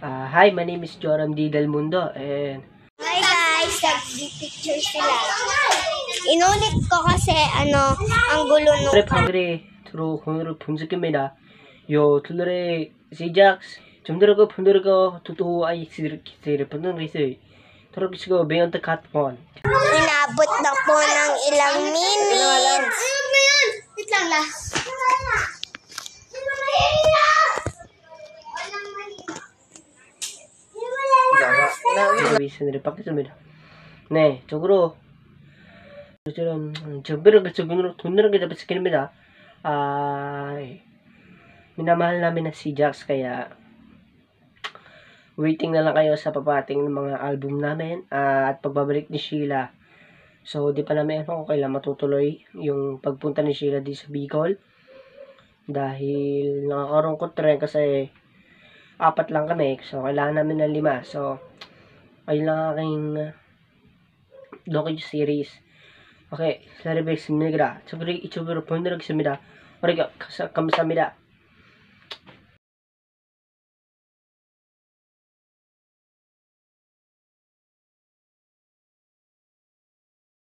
Hi, my name is Joram D. Del Mundo, and Hi guys, nag-picture sila. Inulit ko kasi ang gulo nung 방글이 들어 공유를 분석입니다. 요 둘레 시작스 좀들어가 분들어가 두두 아이스를 기세를 분는 리스 돌아가시고 매연트 갓원 inabot na po ng ilang minutes. Wait lang la. 위선을 받겠습니다. 네, 적으로 저처럼 정비를 돈으로 잡았습니다. Minamahal namin na si Jax, kaya waiting na lang kayo sa papating ng mga album namin at pagbabalik ni Sheila. So, di pa namin kung kailan matutuloy yung pagpunta ni Sheila di sa Bicol. Dahil nakakarungkot rin kasi 4 lang kami. So, kailangan namin ng 5. So, ayun lang aking docu-series. Okay, sa rebeks nila. Sabi rin, itubiro po nila kamsamida. Kamsamida.